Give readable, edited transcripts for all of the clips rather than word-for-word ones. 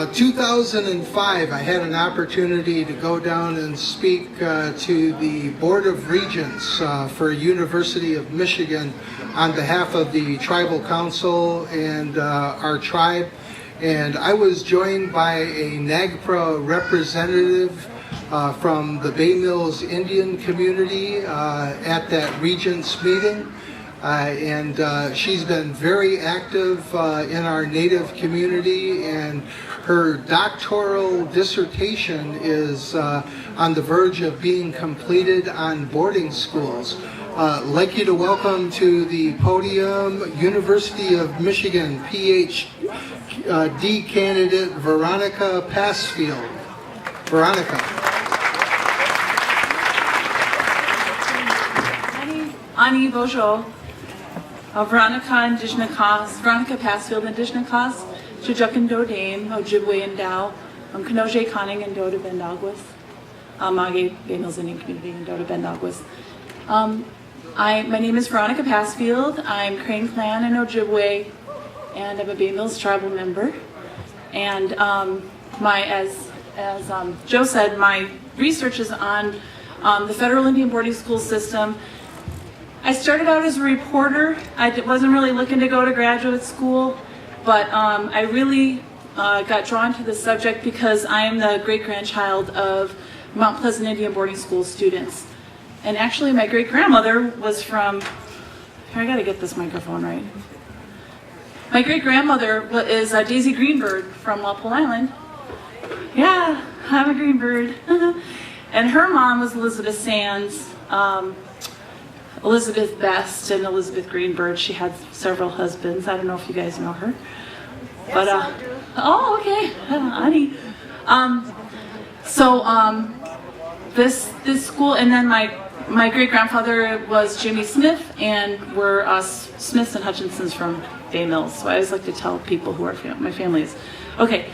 In 2005, I had an opportunity to go down and speak to the Board of Regents for University of Michigan on behalf of the Tribal Council and our tribe. And I was joined by a NAGPRA representative from the Bay Mills Indian community at that Regents meeting. And she's been very active in our Native community, and her doctoral dissertation is on the verge of being completed on boarding schools. I'd like you to welcome to the podium University of Michigan PhD candidate Veronica Passfield. Veronica. Ani Bojo, Veronica Passfield, Indigenous cause, Chujukan Do Dame, Ojibwe and Dow, Kanoje Conning and Doda Bendagwas, Mage Bay Mills Indian Community and Doda Bendagwas. My name is Veronica Passfield. I'm Crane Clan and Ojibwe, and I'm a Bay Mills tribal member. And as Joe said, my research is on the federal Indian boarding school system. I started out as a reporter. I wasn't really looking to go to graduate school, but I really got drawn to this subject because I am the great-grandchild of Mount Pleasant Indian boarding school students. And actually my great-grandmother was from, I gotta get this microphone right. My great-grandmother is Daisy Greenberg from Walpole Island. Yeah, I'm a Greenberg. And her mom was Elizabeth Sands, Elizabeth Best and Elizabeth Greenberg. She had several husbands. I don't know if you guys know her. But oh, okay, honey. This school, and then my great grandfather was Jimmy Smith, and we're us Smiths and Hutchinsons from Bay Mills. So I always like to tell people who my family is. Okay.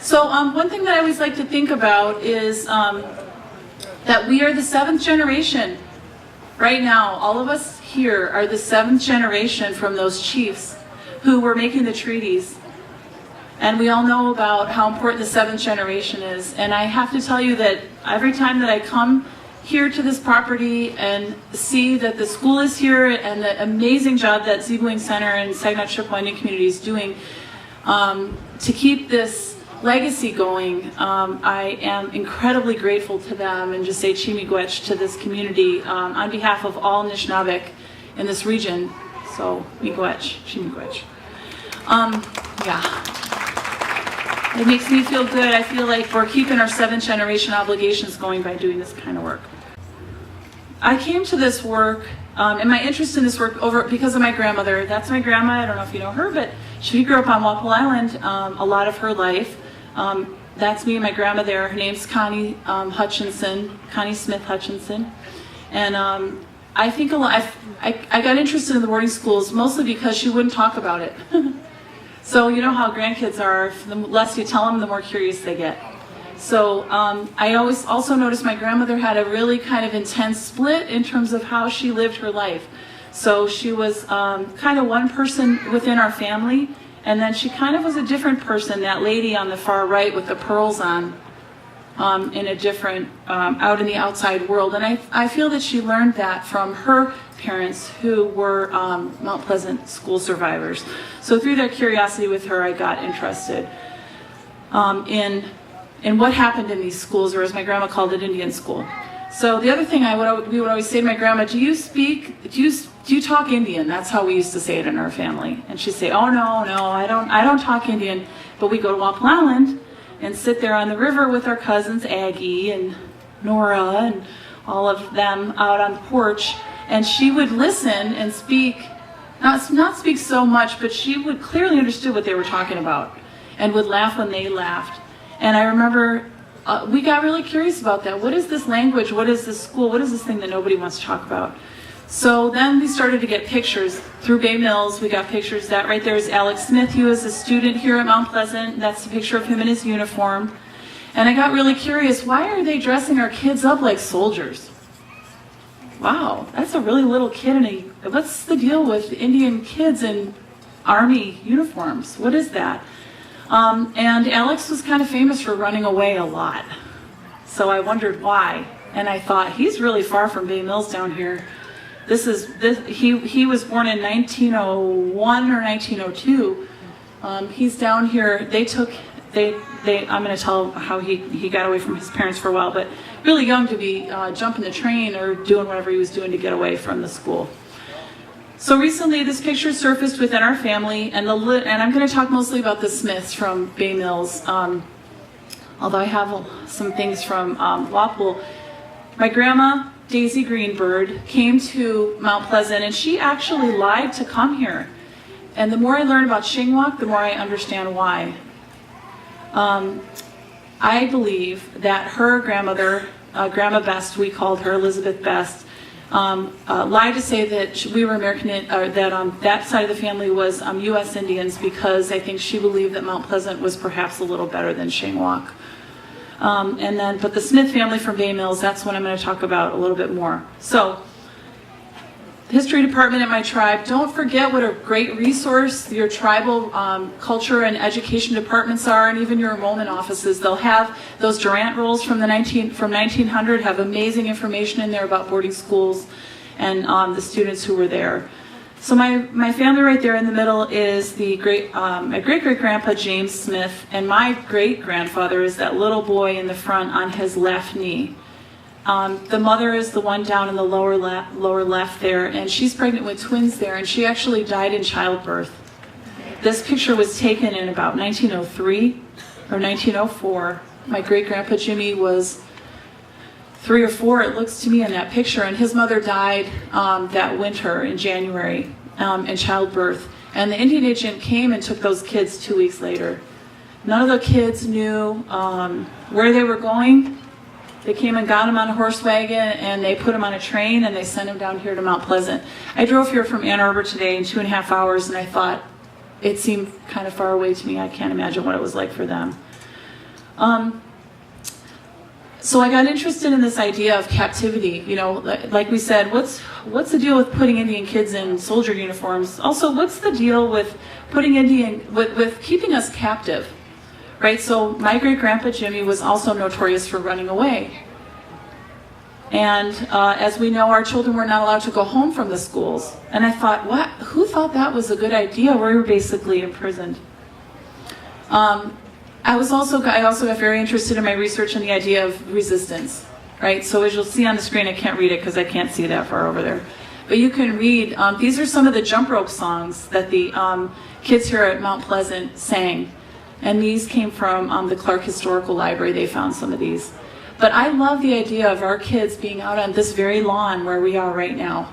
So one thing that I always like to think about is that we are the 7th generation. Right now, all of us here are the 7th generation from those chiefs who were making the treaties. And we all know about how important the 7th generation is. And I have to tell you that every time that I come here to this property and see that the school is here and the amazing job that Zeebling Center and Saginaw Chippewa Indian community is doing to keep this legacy going, I am incredibly grateful to them and just say Chimigwech to this community on behalf of all Nishnabek in this region. So, Miigwech, Chimigwech. Yeah. It makes me feel good. I feel like we're keeping our 7th generation obligations going by doing this kind of work. I came to this work and my interest in this work because of my grandmother. That's my grandma. I don't know if you know her, but she grew up on Walpole Island a lot of her life. That's me and my grandma there. Her name's Connie Hutchinson, Connie Smith Hutchinson. And I think I got interested in the boarding schools mostly because she wouldn't talk about it. So you know how grandkids are, the less you tell them, the more curious they get. So I always also noticed my grandmother had a really kind of intense split in terms of how she lived her life. So she was kind of one person within our family, and then she kind of was a different person, that lady on the far right with the pearls on, in a different, out in the outside world. And I feel that she learned that from her parents who were Mount Pleasant school survivors. So through their curiosity with her, I got interested in what happened in these schools, or as my grandma called it, Indian school. So the other thing we would always say to my grandma, do you talk Indian? That's how we used to say it in our family. And she'd say, oh no, I don't talk Indian. But we go to Walpole Island and sit there on the river with our cousins, Aggie and Nora and all of them out on the porch. And she would listen and speak, not speak so much, but she would clearly understood what they were talking about and would laugh when they laughed. And I remember we got really curious about that. What is this language? What is this school? What is this thing that nobody wants to talk about? So then we started to get pictures through Bay Mills. We got pictures. That right there is Alex Smith. He was a student here at Mount Pleasant. That's a picture of him in his uniform. And I got really curious. Why are they dressing our kids up like soldiers? wow, that's a really little kid what's the deal with Indian kids in Army uniforms? What is that? And Alex was kind of famous for running away a lot. So I wondered why. And I thought, he's really far from Bay Mills down here. He was born in 1901 or 1902. He's down here. I'm going to tell how he got away from his parents for a while, but really young to be jumping the train or doing whatever he was doing to get away from the school. So recently this picture surfaced within our family, and I'm going to talk mostly about the Smiths from Bay Mills, although I have some things from Walpole. My grandma, Daisy Greenberg, came to Mount Pleasant, and she actually lied to come here. And the more I learn about Shingwak, the more I understand why. I believe that her grandmother, Grandma Best, we called her Elizabeth Best, lied to say that we were American, or that that side of the family was U.S. Indians, because I think she believed that Mount Pleasant was perhaps a little better than Shingwak. But the Smith family from Bay Mills, that's what I'm going to talk about a little bit more. So, the history department at my tribe, don't forget what a great resource your tribal culture and education departments are, and even your enrollment offices. They'll have those Durant rolls from 1900, have amazing information in there about boarding schools and the students who were there. So my family right there in the middle is my great-great-grandpa James Smith, and my great-grandfather is that little boy in the front on his left knee. The mother is the one down in the lower left there, and she's pregnant with twins there, and she actually died in childbirth. This picture was taken in about 1903 or 1904. My great-grandpa Jimmy was 3 or 4, it looks to me, in that picture, and his mother died that winter in January in childbirth. And the Indian agent came and took those kids 2 weeks later. None of the kids knew where they were going. They came and got him on a horse wagon, and they put him on a train, and they sent him down here to Mount Pleasant. I drove here from Ann Arbor today in 2.5 hours, and I thought it seemed kind of far away to me. I can't imagine what it was like for them. So I got interested in this idea of captivity. You know, like we said, what's the deal with putting Indian kids in soldier uniforms? Also, what's the deal with putting with keeping us captive? Right, so my great-grandpa Jimmy was also notorious for running away. And as we know, our children were not allowed to go home from the schools. And I thought, who thought that was a good idea? We were basically imprisoned. I also got very interested in my research in the idea of resistance, right? So as you'll see on the screen, I can't read it because I can't see that far over there. But you can read, these are some of the jump rope songs that the kids here at Mount Pleasant sang. And these came from the Clark Historical Library. They found some of these. But I love the idea of our kids being out on this very lawn where we are right now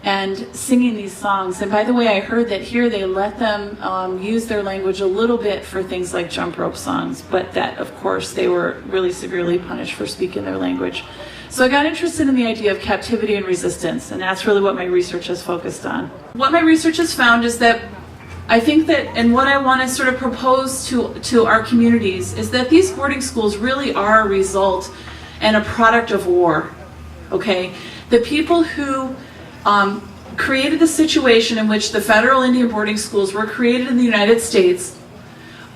and singing these songs. And by the way, I heard that here they let them use their language a little bit for things like jump rope songs, but that, of course, they were really severely punished for speaking their language. So I got interested in the idea of captivity and resistance, and that's really what my research has focused on. What my research has found is that I think that, and what I want to sort of propose to our communities, is that these boarding schools really are a result and a product of war, okay? The people who created the situation in which the federal Indian boarding schools were created in the United States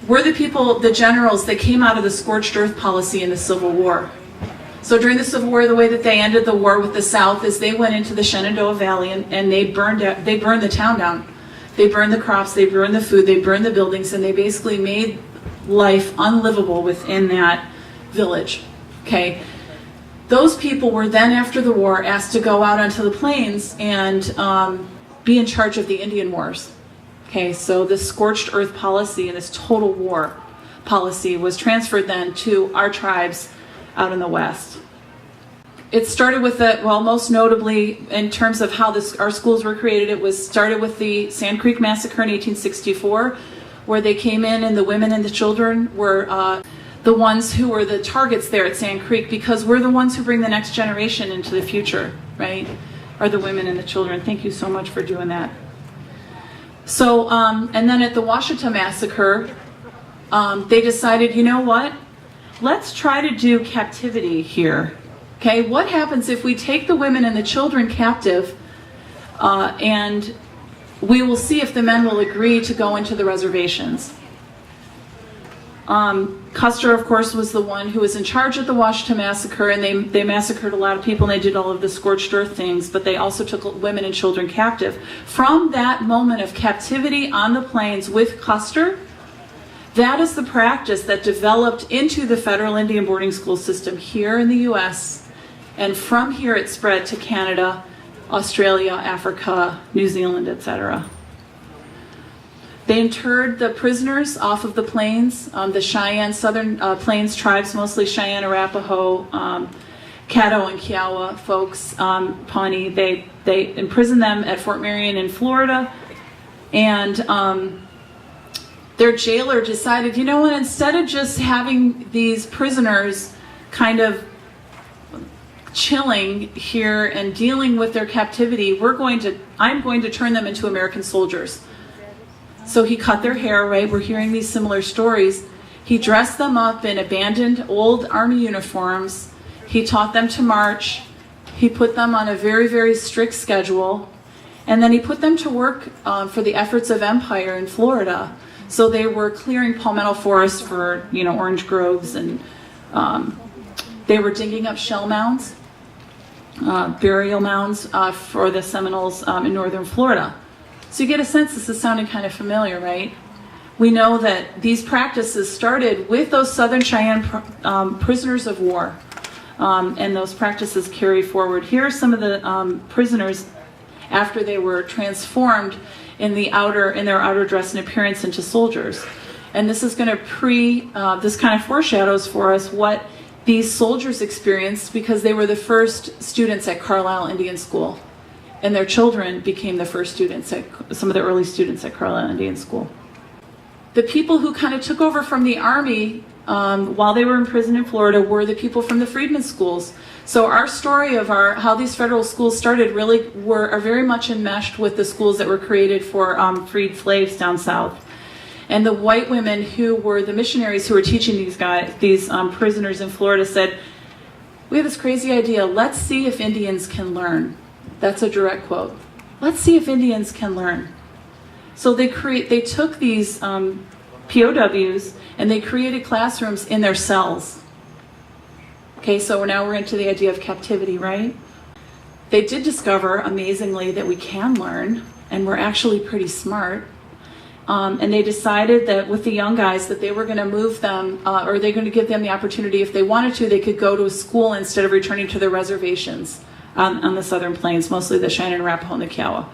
were the people, the generals that came out of the scorched earth policy in the Civil War. So during the Civil War, the way that they ended the war with the South is they went into the Shenandoah Valley and they burned the town down. They burned the crops, they burned the food, they burned the buildings, and they basically made life unlivable within that village, okay? Those people were then, after the war, asked to go out onto the plains and be in charge of the Indian wars, okay? So this scorched earth policy and this total war policy was transferred then to our tribes out in the West. It started with most notably in terms of how our schools were created, it started with the Sand Creek Massacre in 1864, where they came in and the women and the children were the ones who were the targets there at Sand Creek, because we're the ones who bring the next generation into the future, right? Are the women and the children. Thank you so much for doing that. So, and then at the Washita Massacre, they decided, you know what? Let's try to do captivity here. Okay, what happens if we take the women and the children captive, and we will see if the men will agree to go into the reservations. Custer, of course, was the one who was in charge of the Washington Massacre, and they massacred a lot of people, and they did all of the scorched earth things, but they also took women and children captive. From that moment of captivity on the plains with Custer, that is the practice that developed into the federal Indian boarding school system here in the U.S., and from here it spread to Canada, Australia, Africa, New Zealand, etc. They interred the prisoners off of the plains, the Cheyenne, Southern Plains tribes, mostly Cheyenne, Arapaho, Caddo and Kiowa folks, Pawnee. They imprisoned them at Fort Marion in Florida, and their jailer decided, you know what, instead of just having these prisoners kind of chilling here and dealing with their captivity, I'm going to turn them into American soldiers. So he cut their hair, right? We're hearing these similar stories. He dressed them up in abandoned old army uniforms. He taught them to march. He put them on a very, very strict schedule. And then he put them to work for the efforts of Empire in Florida. So they were clearing palmetto forests for, orange groves, and they were digging up shell mounds, burial mounds for the Seminoles in northern Florida. So you get a sense this is sounding kind of familiar, right? We know that these practices started with those Southern Cheyenne prisoners of war, and those practices carry forward. Here are some of the prisoners after they were transformed in their outer dress and appearance into soldiers. And this is going to this kind of foreshadows for us what these soldiers experienced, because they were the first students at Carlisle Indian School, and their children became the first students some of the early students at Carlisle Indian School. The people who kind of took over from the Army while they were in prison in Florida were the people from the freedmen's schools. So our story of how these federal schools started really are very much enmeshed with the schools that were created for freed slaves down south. And the white women who were the missionaries who were teaching these prisoners in Florida said, we have this crazy idea, let's see if Indians can learn. That's a direct quote. Let's see if Indians can learn. So they took these POWs and they created classrooms in their cells. Okay, so now we're into the idea of captivity, right? They did discover, amazingly, that we can learn, and we're actually pretty smart. And they decided that with the young guys that they were going to move them, or they're going to give them the opportunity, if they wanted to, they could go to a school instead of returning to their reservations on the Southern Plains, mostly the Cheyenne, Arapaho, and the Kiowa.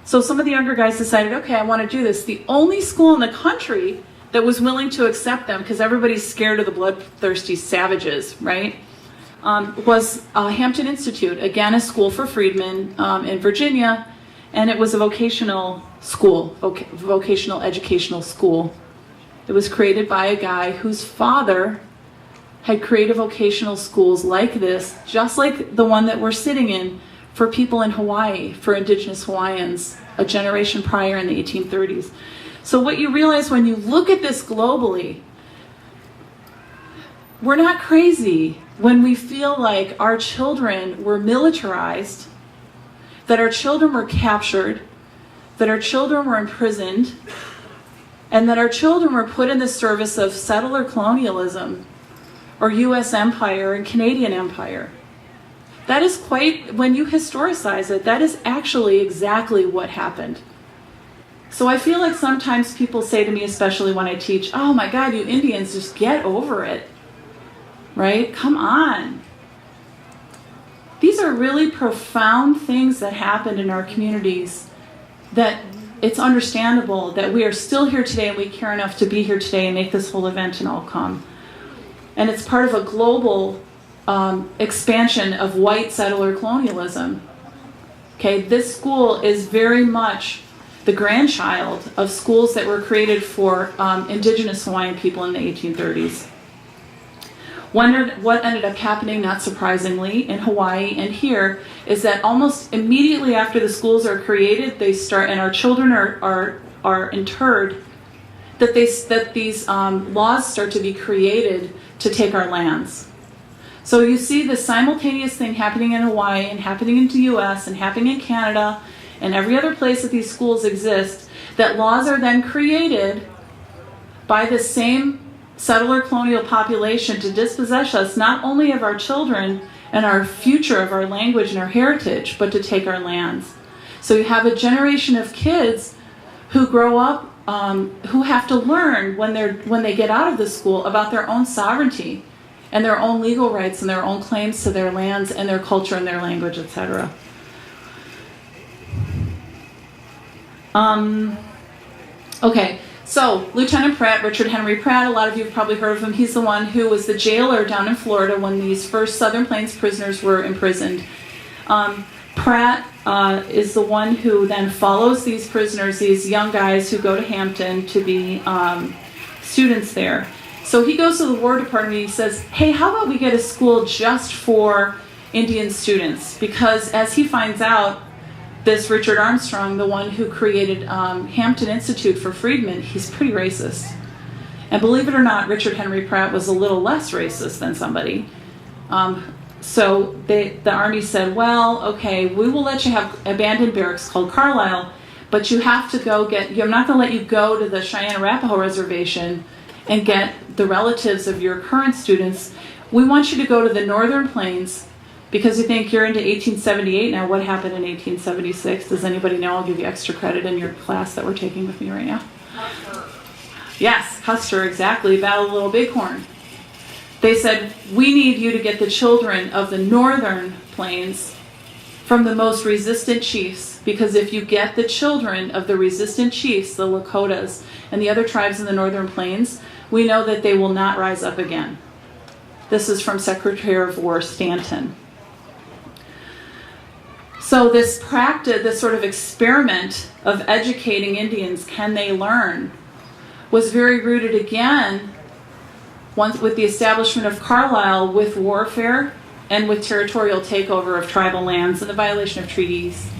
So some of the younger guys decided, okay, I want to do this. The only school in the country that was willing to accept them, because everybody's scared of the bloodthirsty savages, right, was Hampton Institute, again a school for freedmen in Virginia, and it was a vocational school, vocational educational school. It was created by a guy whose father had created vocational schools like this, just like the one that we're sitting in, for people in Hawaii, for indigenous Hawaiians, a generation prior in the 1830s. So what you realize when you look at this globally, we're not crazy when we feel like our children were militarized, that our children were captured, that our children were imprisoned, and that our children were put in the service of settler colonialism or U.S. empire and Canadian empire. That is quite, when you historicize it, that is actually exactly what happened. So I feel like sometimes people say to me, especially when I teach, oh my God, you Indians, just get over it, right? Come on. These are really profound things that happened in our communities that it's understandable that we are still here today and we care enough to be here today and make this whole event and all come. And it's part of a global expansion of white settler colonialism. Okay, this school is very much the grandchild of schools that were created for indigenous Hawaiian people in the 1830s. What ended up happening, not surprisingly, in Hawaii and here is that almost immediately after the schools are created, they start, and our children are interred, that these laws start to be created to take our lands. So you see the simultaneous thing happening in Hawaii and happening in the US and happening in Canada and every other place that these schools exist, that laws are then created by the same settler colonial population to dispossess us not only of our children and our future, of our language and our heritage, but to take our lands. So you have a generation of kids who grow up, who have to learn when they get out of the school about their own sovereignty and their own legal rights and their own claims to their lands and their culture and their language, etc. Okay, so Lieutenant Pratt, Richard Henry Pratt, a lot of you have probably heard of him. He's the one who was the jailer down in Florida when these first Southern Plains prisoners were imprisoned. Pratt is the one who then follows these prisoners, these young guys who go to Hampton to be students there. So he goes to the War Department and he says, hey, how about we get a school just for Indian students? Because as he finds out, this Richard Armstrong, the one who created Hampton Institute for freedmen, he's pretty racist. And believe it or not, Richard Henry Pratt was a little less racist than somebody. So the Army said, well, okay, we will let you have abandoned barracks called Carlisle, but you have to go I'm not going to let you go to the Cheyenne Arapaho Reservation and get the relatives of your current students. We want you to go to the Northern Plains because you think you're into 1878 now. What happened in 1876? Does anybody know? I'll give you extra credit in your class that we're taking with me right now. Yes, Custer, exactly. Battle of Little Bighorn. They said, we need you to get the children of the Northern Plains from the most resistant chiefs, because if you get the children of the resistant chiefs, the Lakotas, and the other tribes in the Northern Plains, we know that they will not rise up again. This is from Secretary of War Stanton. So this practice, this sort of experiment of educating Indians, can they learn, was very rooted again once with the establishment of Carlisle, with warfare and with territorial takeover of tribal lands and the violation of treaties.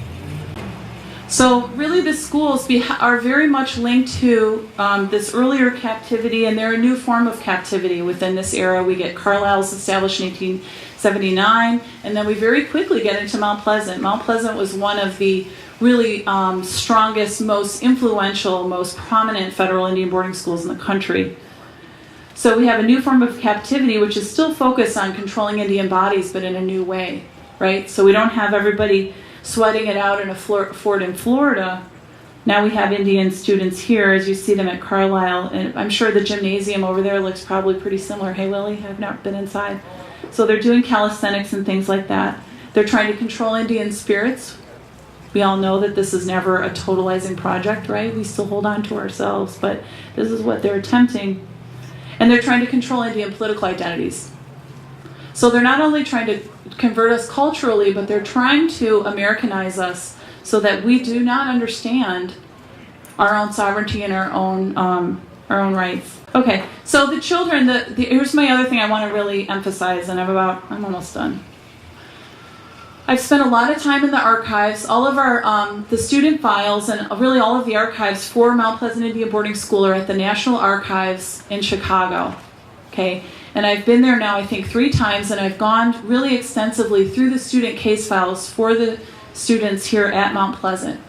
So really the schools are very much linked to this earlier captivity, and they're a new form of captivity within this era. We get Carlisle's established in 1879, and then we very quickly get into Mount Pleasant. Mount Pleasant was one of the really strongest, most influential, most prominent federal Indian boarding schools in the country. So we have a new form of captivity, which is still focused on controlling Indian bodies, but in a new way, right? So we don't have everybody sweating it out in a fort in Florida. Now we have Indian students here, as you see them at Carlisle, and I'm sure the gymnasium over there looks probably pretty similar. Hey, Lily, I've not been inside. So they're doing calisthenics and things like that. They're trying to control Indian spirits. We all know that this is never a totalizing project, right? We still hold on to ourselves, but this is what they're attempting. And they're trying to control Indian political identities. So they're not only trying to convert us culturally, but they're trying to Americanize us so that we do not understand our own sovereignty and our own rights. Okay, so the children, here's my other thing I want to really emphasize, and I'm almost done. I've spent a lot of time in the archives. All of our, the student files and really all of the archives for Mount Pleasant Indian Boarding School are at the National Archives in Chicago, okay? And I've been there now, I think, 3 times, and I've gone really extensively through the student case files for the students here at Mount Pleasant.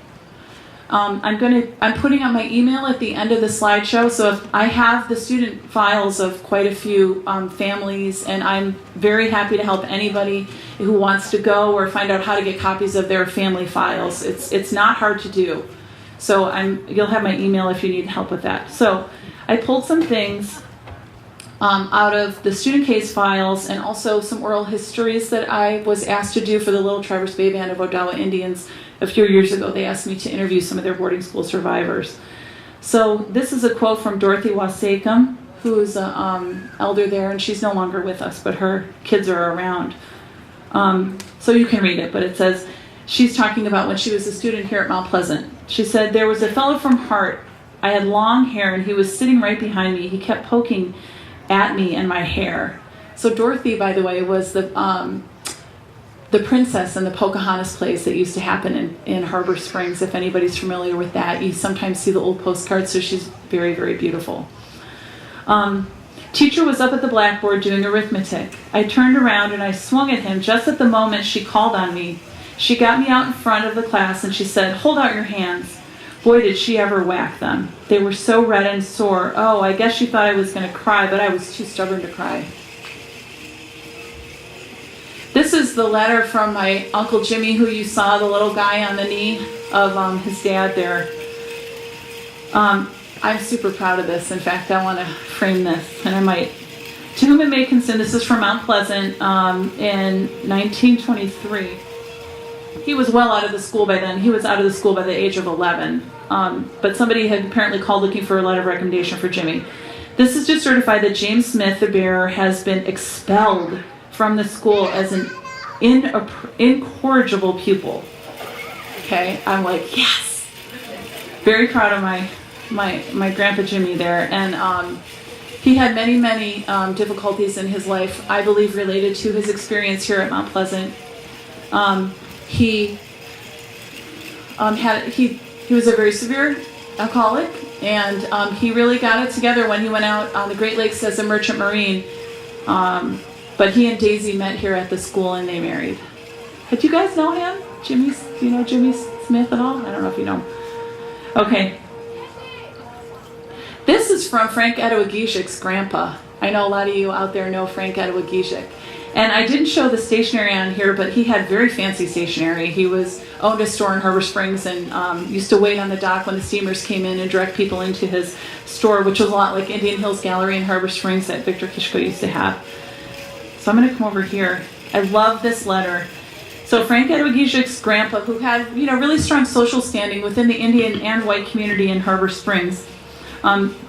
I'm putting out my email at the end of the slideshow, so if I have the student files of quite a few families, and I'm very happy to help anybody who wants to go or find out how to get copies of their family files. It's not hard to do. So you'll have my email if you need help with that. So I pulled some things out of the student case files and also some oral histories that I was asked to do for the Little Traverse Bay Band of Odawa Indians. A few years ago, they asked me to interview some of their boarding school survivors. So this is a quote from Dorothy Wasacom, who's an elder there, and she's no longer with us, but her kids are around. So you can read it, but it says, she's talking about when she was a student here at Mount Pleasant. She said, there was a fellow from Hart. I had long hair, and he was sitting right behind me. He kept poking at me and my hair. So Dorothy, by the way, was the princess in the Pocahontas plays that used to happen in Harbor Springs. If anybody's familiar with that, you sometimes see the old postcards, so she's very, very beautiful. Teacher was up at the blackboard doing arithmetic. I turned around and I swung at him just at the moment she called on me. She got me out in front of the class and she said, "Hold out your hands." Boy, did she ever whack them. They were so red and sore. Oh, I guess she thought I was going to cry, but I was too stubborn to cry. This is the letter from my Uncle Jimmy, who you saw, the little guy on the knee of his dad there. I'm super proud of this. In fact, I want to frame this, and I might. To whom it may concern, this is from Mount Pleasant in 1923. He was well out of the school by then. He was out of the school by the age of 11. But somebody had apparently called looking for a letter of recommendation for Jimmy. This is to certify that James Smith, the bearer, has been expelled from the school as an incorrigible pupil. Okay, I'm like, yes! Very proud of my grandpa Jimmy there. And he had many difficulties in his life, I believe related to his experience here at Mount Pleasant. He was a very severe alcoholic, and he really got it together when he went out on the Great Lakes as a merchant marine. But he and Daisy met here at the school and they married. Did you guys know him? Do you know Jimmy Smith at all? I don't know if you know him. Okay. This is from Frank Edwagishik's grandpa. I know a lot of you out there know Frank Edwagishik. And I didn't show the stationery on here, but he had very fancy stationery. He owned a store in Harbor Springs and used to wait on the dock when the steamers came in and direct people into his store, which was a lot like Indian Hills Gallery in Harbor Springs that Victor Kishko used to have. So I'm going to come over here. I love this letter. So Frank Edwagishik's grandpa, who had really strong social standing within the Indian and white community in Harbor Springs,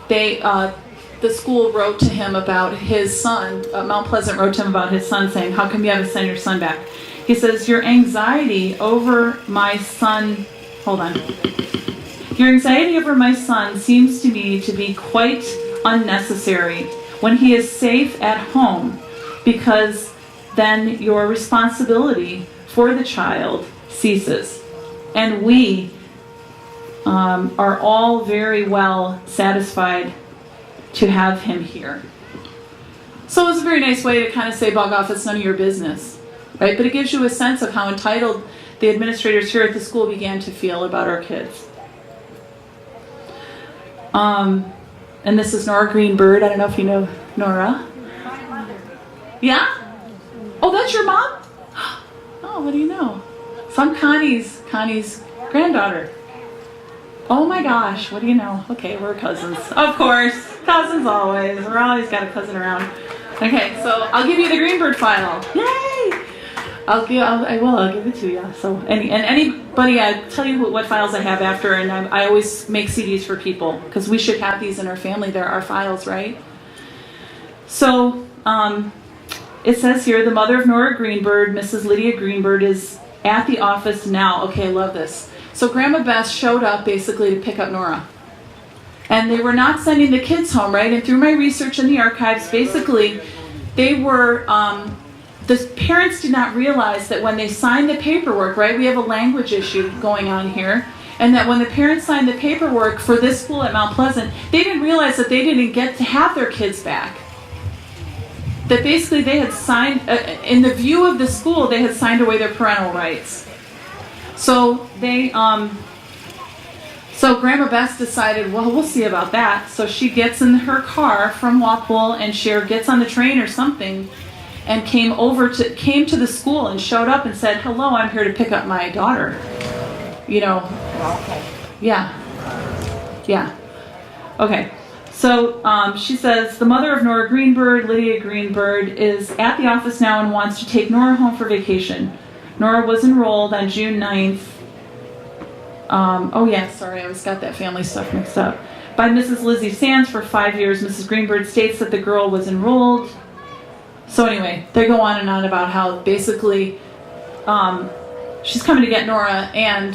the school wrote to him about his son. Mount Pleasant wrote to him about his son, saying, "How come you haven't sent your son back?" He says, "Your anxiety over my son," hold on. "Your anxiety over my son seems to me to be quite unnecessary when he is safe at home, because then your responsibility for the child ceases. And we are all very well satisfied to have him here." So it's a very nice way to kind of say, bug off, it's none of your business, right? But it gives you a sense of how entitled the administrators here at the school began to feel about our kids. And this is Nora Greenberg. I don't know if you know Nora. Yeah? Oh, that's your mom? Oh, what do you know? So I'm Connie's granddaughter. Oh my gosh, what do you know? Okay, we're cousins. Of course, cousins always. We're always got a cousin around. Okay, so I'll give you the Greenberg file. Yay! I'll give it to you. So anybody, I tell you what files I have after, and I always make CDs for people because we should have these in our family. They're our files, right? So it says here, the mother of Nora Greenberg, Mrs. Lydia Greenberg, is at the office now. Okay, I love this. So Grandma Beth showed up basically to pick up Nora. And they were not sending the kids home, right? And through my research in the archives, basically, they were, the parents did not realize that when they signed the paperwork, right? We have a language issue going on here. And that when the parents signed the paperwork for this school at Mount Pleasant, they didn't realize that they didn't get to have their kids back. That basically they had signed, in the view of the school, they had signed away their parental rights. So so Grandma Bess decided, well, we'll see about that. So she gets in her car from Walpole and she gets on the train or something and came to the school and showed up and said, "Hello, I'm here to pick up my daughter." Yeah. Okay. So she says, the mother of Nora Greenberg, Lydia Greenberg, is at the office now and wants to take Nora home for vacation. Nora was enrolled on June 9th. I always got that family stuff mixed up. By Mrs. Lizzie Sands for 5 years. Mrs. Greenberg states that the girl was enrolled. So anyway, they go on and on about how basically she's coming to get Nora and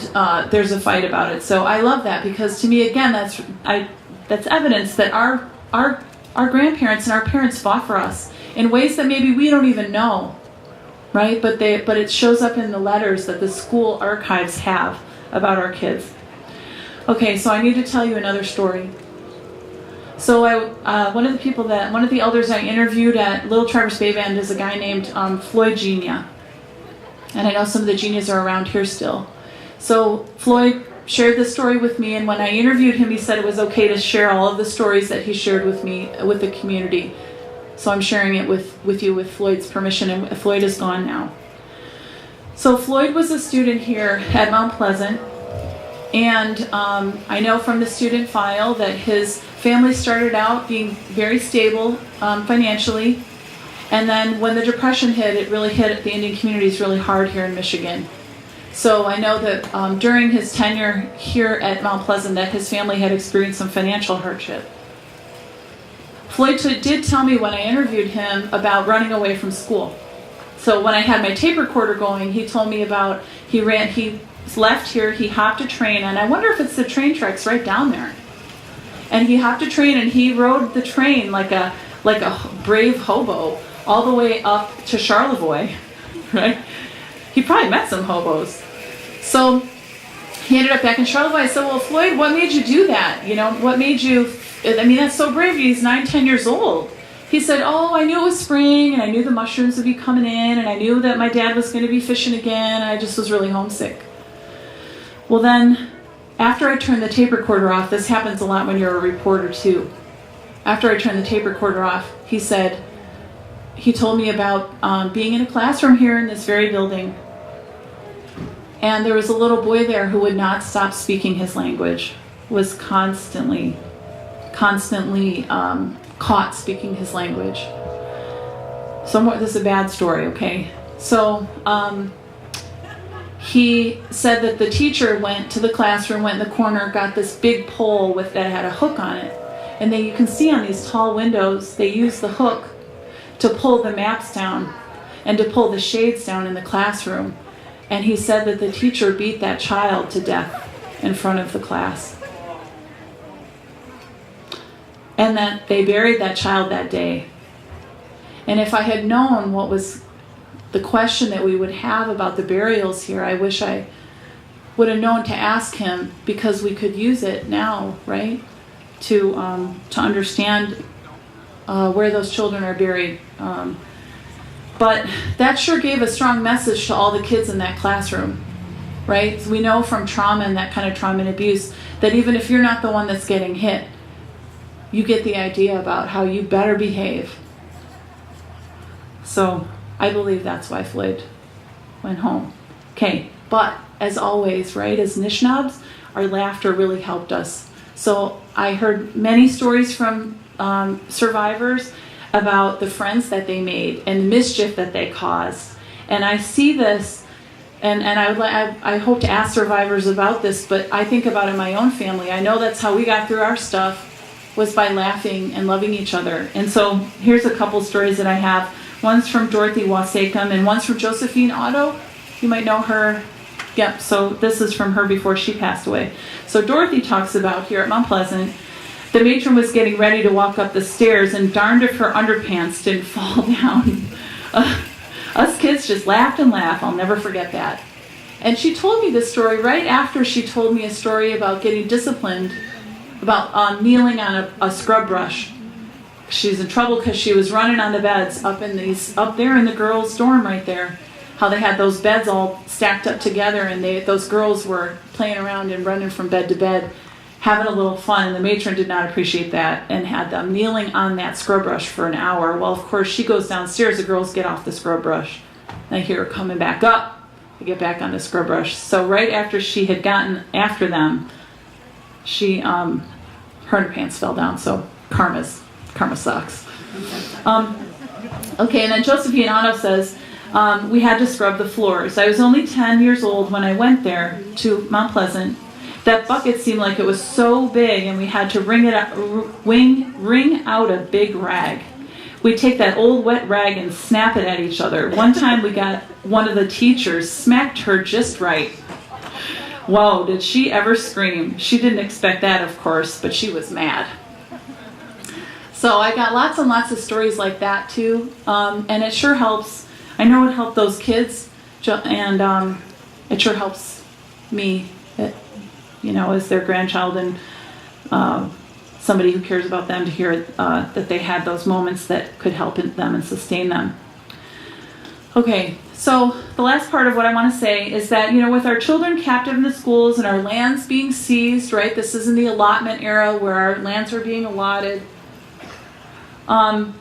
there's a fight about it. So I love that because to me, again, that's evidence that our grandparents and our parents fought for us in ways that maybe we don't even know, right? But it shows up in the letters that the school archives have about our kids. Okay, so I need to tell you another story. So one of the elders I interviewed at Little Traverse Bay Band is a guy named Floyd Genia. And I know some of the Genias are around here still. So Floyd shared this story with me, and when I interviewed him, he said it was okay to share all of the stories that he shared with me, with the community. So I'm sharing it with you with Floyd's permission, and Floyd is gone now. So Floyd was a student here at Mount Pleasant, and I know from the student file that his family started out being very stable financially, and then when the Depression hit, it really hit the Indian communities really hard here in Michigan. So I know that during his tenure here at Mount Pleasant that his family had experienced some financial hardship. Floyd did tell me when I interviewed him about running away from school. So when I had my tape recorder going, he told me about, he left here, he hopped a train, and I wonder if it's the train tracks right down there. And he hopped a train and he rode the train like a brave hobo all the way up to Charlevoix, right? He probably met some hobos. So he ended up back in Charlevoix. I said, well, Floyd, what made you do that? You know, what made you, I mean, that's so brave. He's 9, 10 years old. He said, oh, I knew it was spring, and I knew the mushrooms would be coming in, and I knew that my dad was going to be fishing again, and I just was really homesick. Well then, after I turned the tape recorder off, this happens a lot when you're a reporter too. After I turned the tape recorder off, he said, he told me about being in a classroom here in this very building, and there was a little boy there who would not stop speaking his language, was constantly caught speaking his language. So this is a bad story, okay? So he said that the teacher went to the classroom, went in the corner, got this big pole that had a hook on it. And then you can see on these tall windows, they use the hook to pull the maps down and to pull the shades down in the classroom. And he said that the teacher beat that child to death in front of the class. And that they buried that child that day. And if I had known what was the question that we would have about the burials here, I wish I would have known to ask him, because we could use it now, right? To understand where those children are buried. But that sure gave a strong message to all the kids in that classroom, right? So we know from trauma and that kind of trauma and abuse that even if you're not the one that's getting hit, you get the idea about how you better behave. So I believe that's why Floyd went home. Okay, but as always, right, as Nishnabs, our laughter really helped us. So I heard many stories from survivors about the friends that they made and the mischief that they caused. And I see this, and I hope to ask survivors about this, but I think about it in my own family. I know that's how we got through our stuff, was by laughing and loving each other. And so here's a couple stories that I have. One's from Dorothy Wasacom, and one's from Josephine Otto. You might know her. Yep, so this is from her before she passed away. So Dorothy talks about here at Mount Pleasant, the matron was getting ready to walk up the stairs, and darned if her underpants didn't fall down. Us kids just laughed and laughed. I'll never forget that. And she told me this story right after she told me a story about getting disciplined, about kneeling on a scrub brush. She's in trouble because she was running on the beds up there in the girls' dorm right there. How they had those beds all stacked up together, and those girls were playing around and running from bed to bed, having a little fun, and the matron did not appreciate that and had them kneeling on that scrub brush for an hour. Well, of course, she goes downstairs, the girls get off the scrub brush. And I hear her coming back up to get back on the scrub brush. So right after she had gotten after them, her underpants fell down. So karma sucks. Okay, and then Josephine Otto says, we had to scrub the floors. I was only 10 years old when I went there to Mount Pleasant. That bucket seemed like it was so big, and we had to wring out a big rag. We'd take that old wet rag and snap it at each other. One time we got one of the teachers, smacked her just right. Whoa, did she ever scream. She didn't expect that, of course, but she was mad. So I got lots and lots of stories like that too, and it sure helps. I know it helped those kids, and it sure helps me, as their grandchild, and somebody who cares about them to hear that they had those moments that could help them and sustain them. Okay, so the last part of what I want to say is that, with our children captive in the schools and our lands being seized, right? This is in the allotment era where our lands are being allotted. And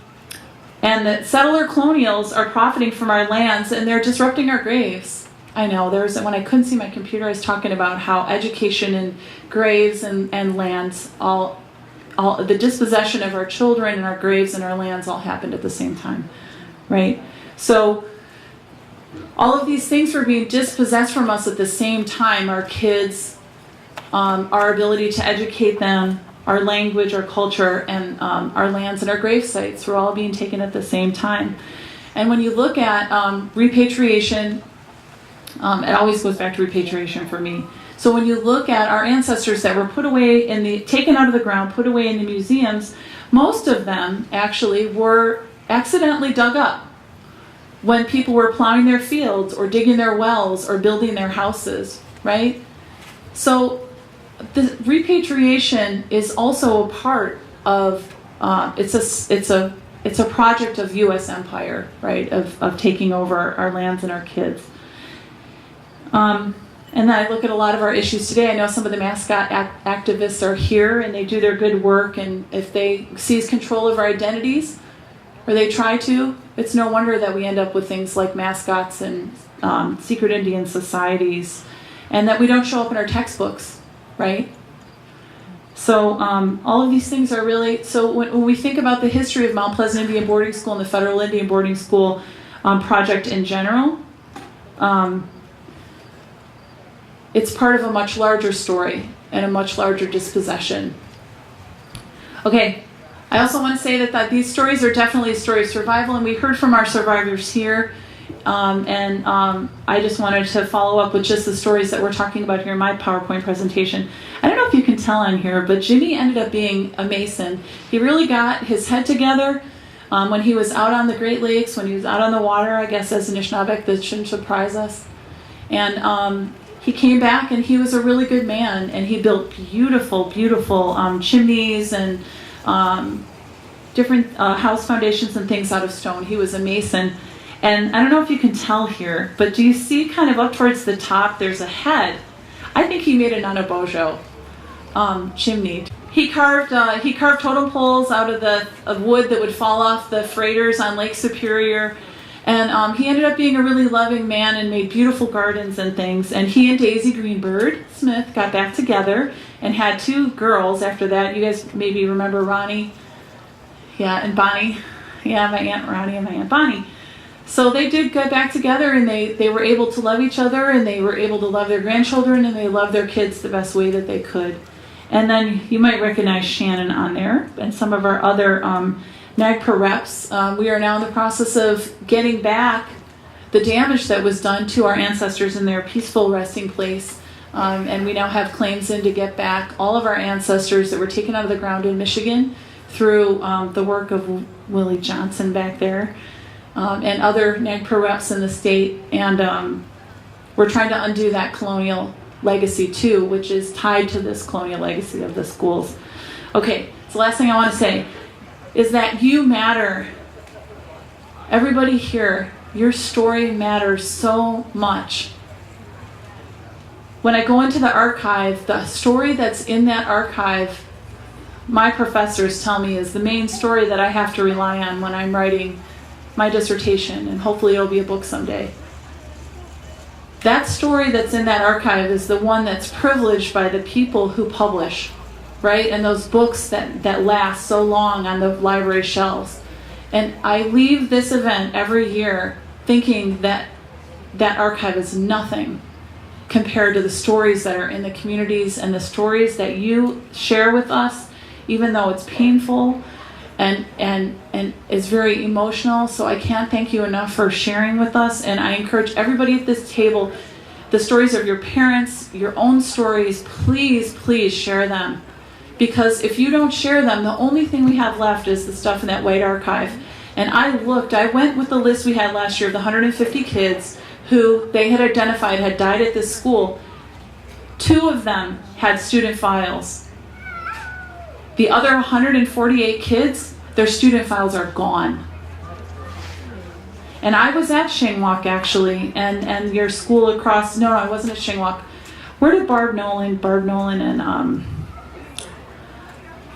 the settler colonials are profiting from our lands and they're disrupting our graves. I know, when I couldn't see my computer, I was talking about how education and graves and lands, all the dispossession of our children and our graves and our lands all happened at the same time, right? So all of these things were being dispossessed from us at the same time. Our kids, our ability to educate them, our language, our culture, and our lands and our grave sites were all being taken at the same time. And when you look at repatriation, it always goes back to repatriation for me. So when you look at our ancestors that were taken out of the ground, put away in the museums, most of them actually were accidentally dug up when people were plowing their fields or digging their wells or building their houses, right? So the repatriation is also a part of it's a project of U.S. empire, right? Of taking over our lands and our kids. And then I look at a lot of our issues today. I know some of the mascot activists are here and they do their good work, and if they seize control of our identities, or they try to, it's no wonder that we end up with things like mascots and secret Indian societies, and that we don't show up in our textbooks, right? So all of these things are really, so when we think about the history of Mount Pleasant Indian Boarding School and the Federal Indian Boarding School project in general, it's part of a much larger story and a much larger dispossession. Okay, I also want to say that these stories are definitely a story of survival, and we heard from our survivors here, I just wanted to follow up with just the stories that we're talking about here in my PowerPoint presentation. I don't know if you can tell on here, but Jimmy ended up being a Mason. He really got his head together when he was out on the Great Lakes, when he was out on the water, I guess as an Anishinaabe, that shouldn't surprise us. And he came back and he was a really good man, and he built beautiful, beautiful chimneys and different house foundations and things out of stone. He was a Mason. And I don't know if you can tell here, but do you see kind of up towards the top, there's a head. I think he made a Nanabojo chimney. He carved totem poles out of wood that would fall off the freighters on Lake Superior. And he ended up being a really loving man and made beautiful gardens and things. And he and Daisy Greenberg Smith got back together and had 2 girls after that. You guys maybe remember Ronnie, and Bonnie. Yeah, my Aunt Ronnie and my Aunt Bonnie. So they did get back together, and they were able to love each other, and they were able to love their grandchildren, and they loved their kids the best way that they could. And then you might recognize Shannon on there and some of our other NAGPRA reps. We are now in the process of getting back the damage that was done to our ancestors in their peaceful resting place. And we now have claims in to get back all of our ancestors that were taken out of the ground in Michigan through the work of Willie Johnson back there and other NAGPRA reps in the state. And we're trying to undo that colonial legacy too, which is tied to this colonial legacy of the schools. Okay, so the last thing I want to say is that you matter. Everybody here, your story matters so much. When I go into the archive, the story that's in that archive, my professors tell me is the main story that I have to rely on when I'm writing my dissertation, and hopefully it'll be a book someday. That story that's in that archive is the one that's privileged by the people who publish, right? And those books that last so long on the library shelves. And I leave this event every year thinking that that archive is nothing compared to the stories that are in the communities and the stories that you share with us, even though it's painful and is very emotional. So I can't thank you enough for sharing with us. And I encourage everybody at this table, the stories of your parents, your own stories, please, please share them. Because if you don't share them, the only thing we have left is the stuff in that white archive. And I went with the list we had last year of the 150 kids who they had identified had died at this school. 2 of them had student files. The other 148 kids, their student files are gone. And I was at Shingwalk actually, and your school across, no, I wasn't at Shingwalk. Where did Barb Nolan and,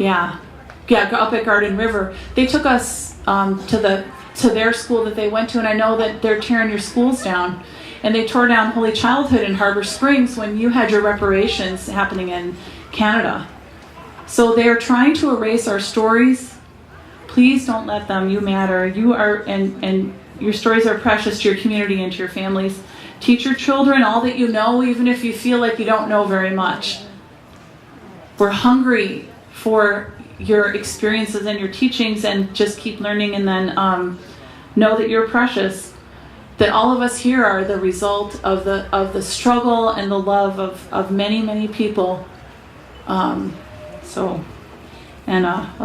up at Garden River. They took us to their school that they went to, and I know that they're tearing your schools down. And they tore down Holy Childhood in Harbor Springs when you had your reparations happening in Canada. So they are trying to erase our stories. Please don't let them. You matter. You are, and your stories are precious to your community and to your families. Teach your children all that you know, even if you feel like you don't know very much. We're hungry for your experiences and your teachings, and just keep learning, and then know that you're precious. That all of us here are the result of the struggle and the love of many, many people. I'll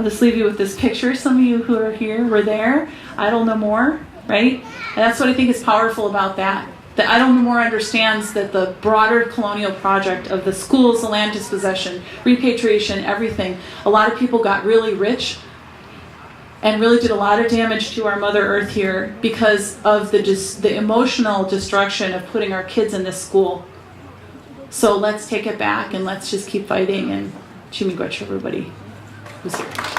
just leave you with this picture. Some of you who are here were there. Idle No More, right? And that's what I think is powerful about that. That Idle No More understands that the broader colonial project of the schools, the land dispossession, repatriation, everything, a lot of people got really rich and really did a lot of damage to our Mother Earth here because of the emotional destruction of putting our kids in this school. So let's take it back and let's just keep fighting, and Chimigwech everybody who's here.